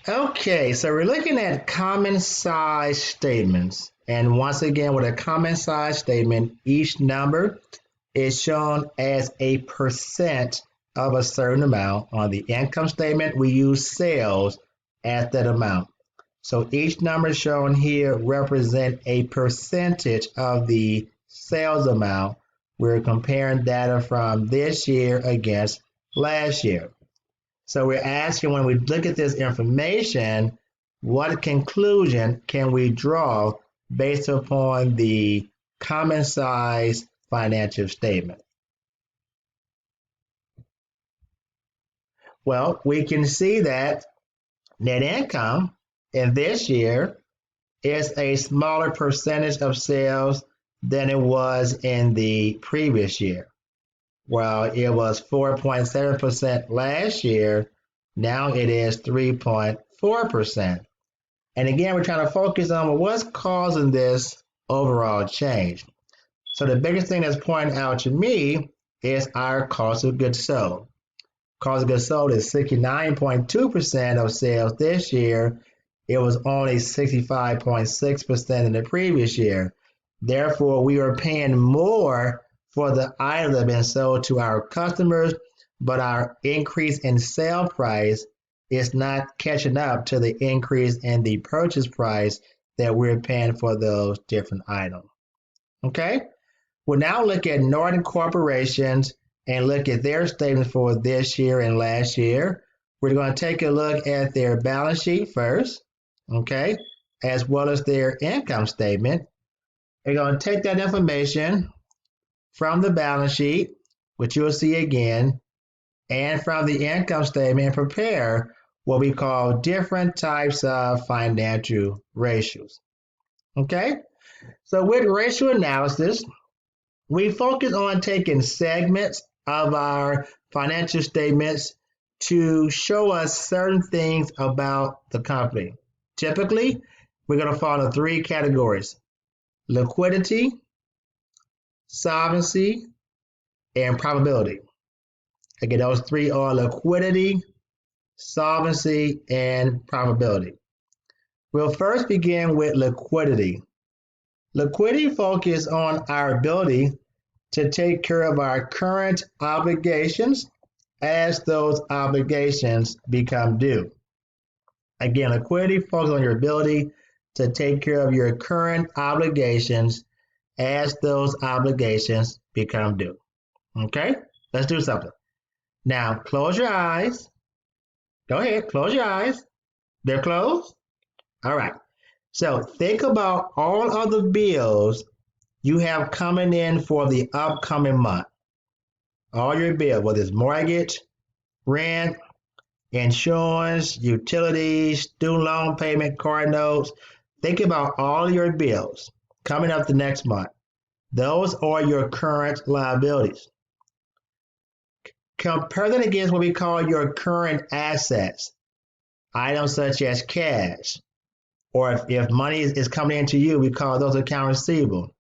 Okay, so we're looking at common size statements. And once again, with a common size statement, each number is shown as a percent of a certain amount. On the income statement, we use sales as that amount. So each number shown here represent a percentage of the sales amount. We're comparing data from this year against last year. So we're asking when we look at this information, what conclusion can we draw based upon the common size financial statement? Well, we can see that net income in this year is a smaller percentage of sales than it was in the previous year. While it was 4.7% last year, now it is 3.4%. And again, we're trying to focus on what's causing this overall change. So the biggest thing that's pointing out to me is our cost of goods sold. Cost of goods sold is 69.2% of sales this year. It was only 65.6% in the previous year. Therefore, we are paying more for the items that have been sold to our customers, but our increase in sale price is not catching up to the increase in the purchase price that we're paying for those different items. Okay? We'll now look at Norton Corporations and look at their statements for this year and last year. We're going to take a look at their balance sheet first, okay, as well as their income statement. We're going to take that information from the balance sheet, which you'll see again, and from the income statement and prepare what we call different types of financial ratios. Okay? So with ratio analysis, we focus on taking segments of our financial statements to show us certain things about the company. Typically, we're going to fall into three categories: liquidity, solvency, and probability. Again, those three are liquidity, solvency, and probability. We'll first begin with liquidity. Liquidity focuses on our ability to take care of our current obligations as those obligations become due. Again, liquidity focuses on your ability to take care of your current obligations as those obligations become due. Okay, let's do something. Now, close your eyes. Go ahead, close your eyes. They're closed? All right. So think about all of the bills you have coming in for the upcoming month. All your bills, whether it's mortgage, rent, insurance, utilities, student loan payment, car notes. Think about all your bills coming up the next month. Those are your current liabilities. Compare that against what we call your current assets, items such as cash, or if money is coming into you, we call those accounts receivable.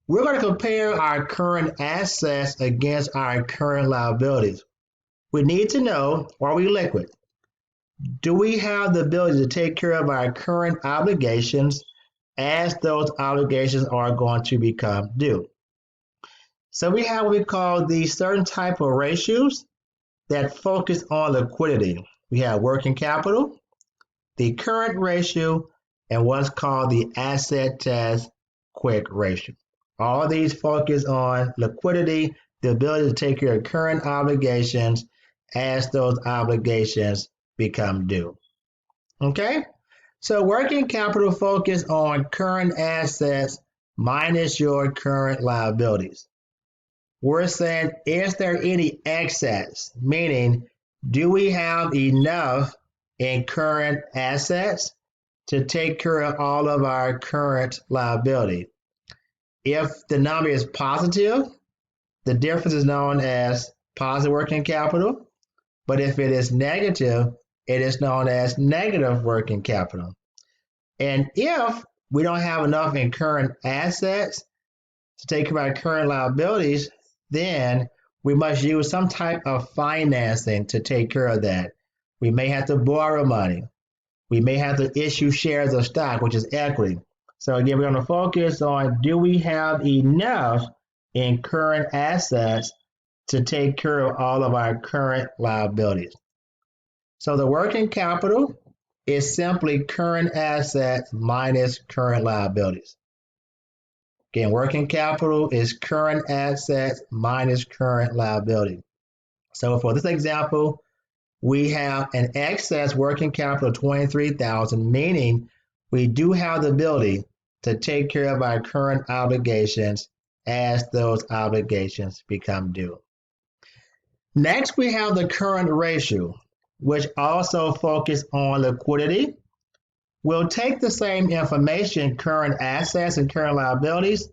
We're going to compare our current assets against our current liabilities. We need to know, are we liquid? Do we have the ability to take care of our current obligations as those obligations are going to become due? So we have what we call these certain type of ratios that focus on liquidity. We have working capital, the current ratio, and what's called the asset test quick ratio. All of these focus on liquidity, the ability to take care of current obligations as those obligations become due. Okay? So working capital focus on current assets minus your current liabilities. We're saying, is there any excess? Meaning, do we have enough in current assets to take care of all of our current liability? If the number is positive, the difference is known as positive working capital. But if it is negative, it is known as negative working capital. And if we don't have enough in current assets to take care of our current liabilities, then we must use some type of financing to take care of that. We may have to borrow money. We may have to issue shares of stock, which is equity. So again, we're going to focus on, do we have enough in current assets to take care of all of our current liabilities? So the working capital is simply current assets minus current liabilities. Again, working capital is current assets minus current liability. So for this example, we have an excess working capital of $23,000, meaning we do have the ability to take care of our current obligations as those obligations become due. Next, we have the current ratio, which also focuses on liquidity. We'll take the same information, current assets and current liabilities,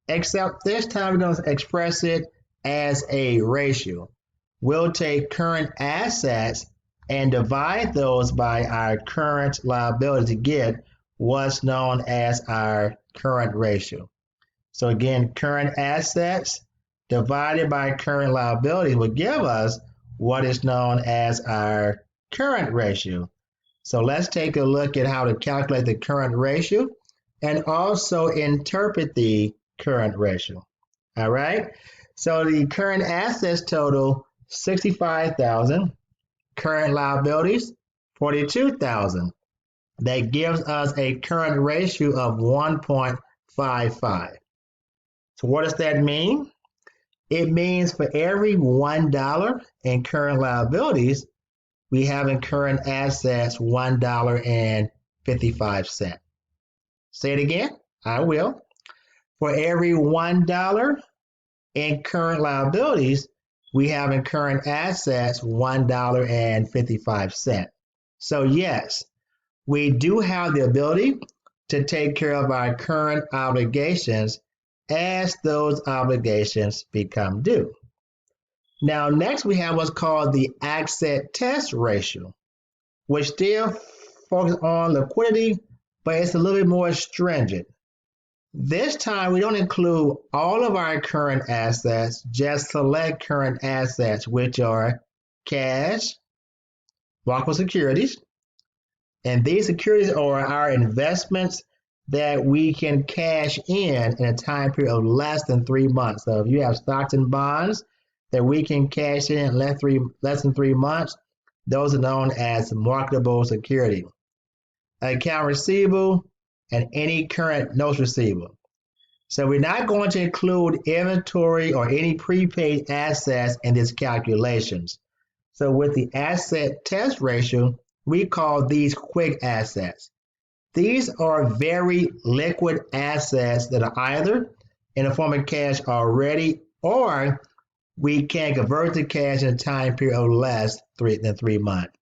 except this time we're going to express it as a ratio. We'll take current assets and divide those by our current liability to get what's known as our current ratio. So again, current assets divided by current liability will give us what is known as our current ratio. So let's take a look at how to calculate the current ratio and also interpret the current ratio. All right. So the current assets total $65,000, current liabilities $42,000. That gives us a current ratio of 1.55. So what does that mean? It means for every $1 in current liabilities, we have in current assets $1.55. Say it again. I will. For every $1 in current liabilities, we have in current assets $1.55. So yes, we do have the ability to take care of our current obligations as those obligations become due. Now, next we have what's called the asset test ratio, which still focuses on liquidity, but it's a little bit more stringent. This time, we don't include all of our current assets, just select current assets, which are cash, marketable securities, and these securities are our investments that we can cash in a time period of less than 3 months. So if you have stocks and bonds that we can cash in less than 3 months, those are known as marketable security. Account receivable and any current notes receivable. So we're not going to include inventory or any prepaid assets in these calculations. So with the asset test ratio, we call these quick assets. These are very liquid assets that are either in the form of cash already, or we can convert to cash in a time period of less than 3 months.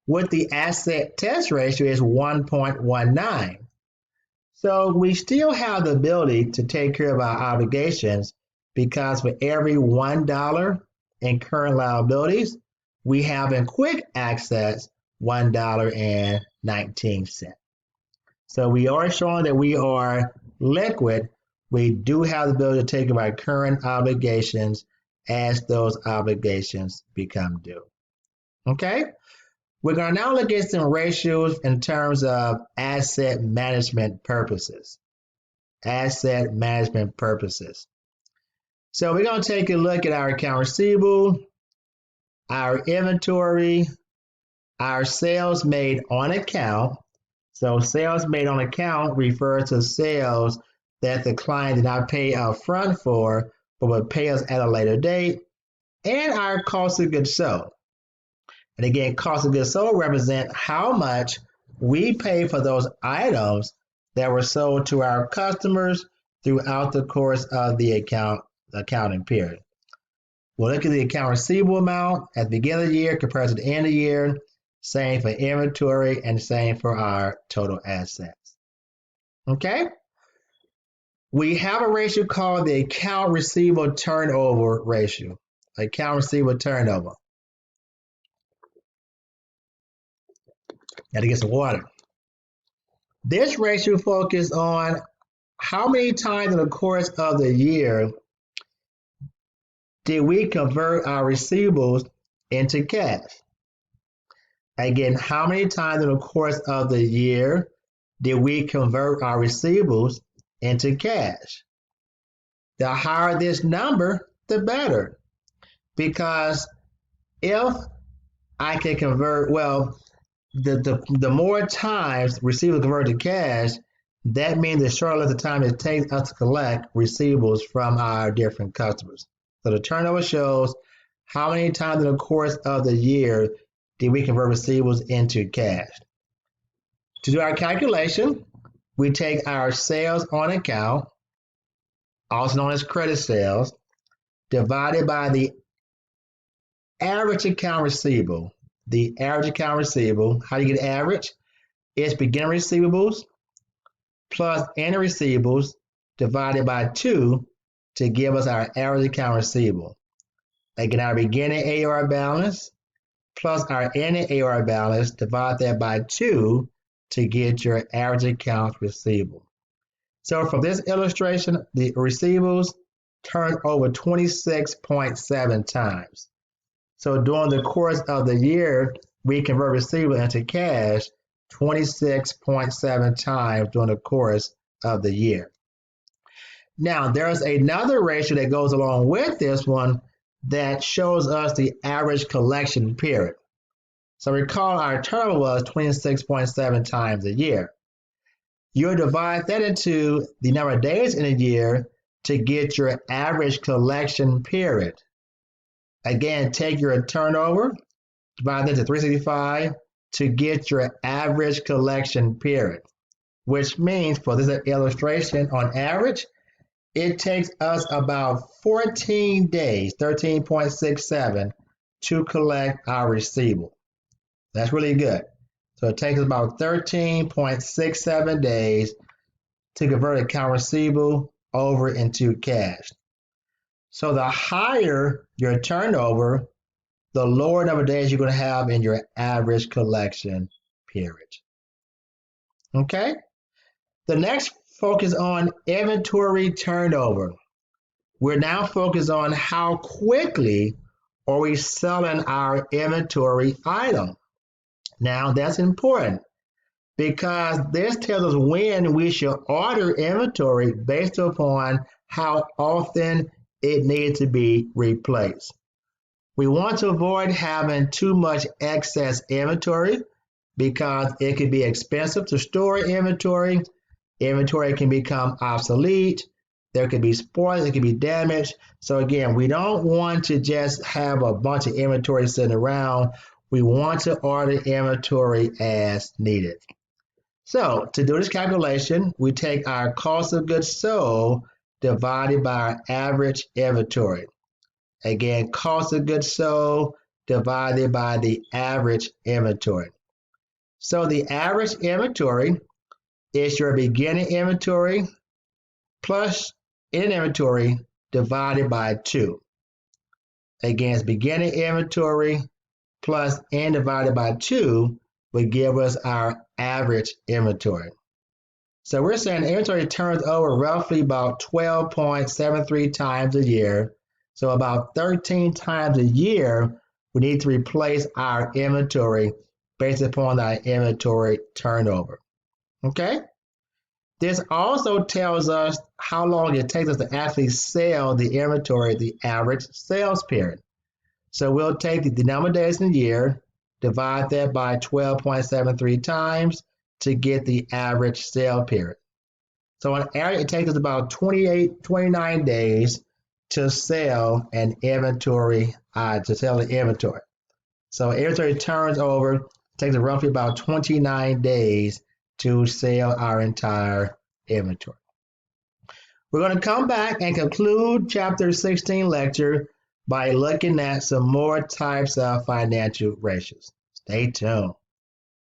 With the asset test ratio is 1.19. So we still have the ability to take care of our obligations because for every $1 in current liabilities, we have in quick assets $1.19. So we are showing that we are liquid. We do have the ability to take care of our current obligations as those obligations become due. Okay? We're going to now look at some ratios in terms of asset management purposes. Asset management purposes. So we're going to take a look at our account receivable, our inventory, our sales made on account. So sales made on account refers to sales that the client did not pay upfront for, but will pay us at a later date, and our cost of goods sold. And again, cost of goods sold represent how much we pay for those items that were sold to our customers throughout the course of the accounting period. We'll look at the account receivable amount at the beginning of the year compared to the end of the year. Same for inventory and same for our total assets. Okay? We have a ratio called the account receivable turnover ratio. Account receivable turnover. Got to get some water. This ratio focuses on how many times in the course of the year did we convert our receivables into cash. Again, how many times in the course of the year did we convert our receivables into cash? The higher this number, the better. Because if I can convert, well, the more times receivables convert to cash, that means the shorter length of time it takes us to collect receivables from our different customers. So the turnover shows how many times in the course of the year did we convert receivables into cash. To do our calculation, we take our sales on account, also known as credit sales, divided by the average account receivable. The average account receivable, how do you get average? It's beginning receivables plus ending receivables divided by 2 to give us our average account receivable. Again, our beginning AR balance plus our ending AR balance, divide that by 2 to get your average account receivable. So from this illustration, the receivables turned over 26.7 times. So during the course of the year, we convert receivables into cash 26.7 times during the course of the year. Now, there's another ratio that goes along with this one that shows us the average collection period. So recall our turnover was 26.7 times a year. You'll divide that into the number of days in a year to get your average collection period. Again, take your turnover, divide that into 365 to get your average collection period, which means for this illustration, on average, it takes us about 14 days, 13.67, to collect our receivable. That's really good. So it takes us about 13.67 days to convert account receivable over into cash. So the higher your turnover, the lower number of days you're going to have in your average collection period. Okay? The next focus on inventory turnover. We're now focused on how quickly are we selling our inventory item. Now that's important because this tells us when we should order inventory based upon how often it needs to be replaced. We want to avoid having too much excess inventory because it can be expensive to store inventory. Inventory can become obsolete. There could be spoilage, it could be damaged. So again, we don't want to just have a bunch of inventory sitting around. We want to order inventory as needed. So to do this calculation, we take our cost of goods sold divided by our average inventory. Again, cost of goods sold divided by the average inventory. So the average inventory is your beginning inventory plus end inventory divided by 2. Again, it's beginning inventory plus end divided by 2 would give us our average inventory. So we're saying inventory turns over roughly about 12.73 times a year. So about 13 times a year, we need to replace our inventory based upon our inventory turnover. Okay? This also tells us how long it takes us to actually sell the inventory, the average sales period. So we'll take the number of days in a year, divide that by 12.73 times to get the average sale period. So on average, it takes us about 29 days to sell an inventory, to sell the inventory. So inventory turns over, it takes us roughly about 29 days to sell our entire inventory. We're going to come back and conclude chapter 16 lecture by looking at some more types of financial ratios. Stay tuned.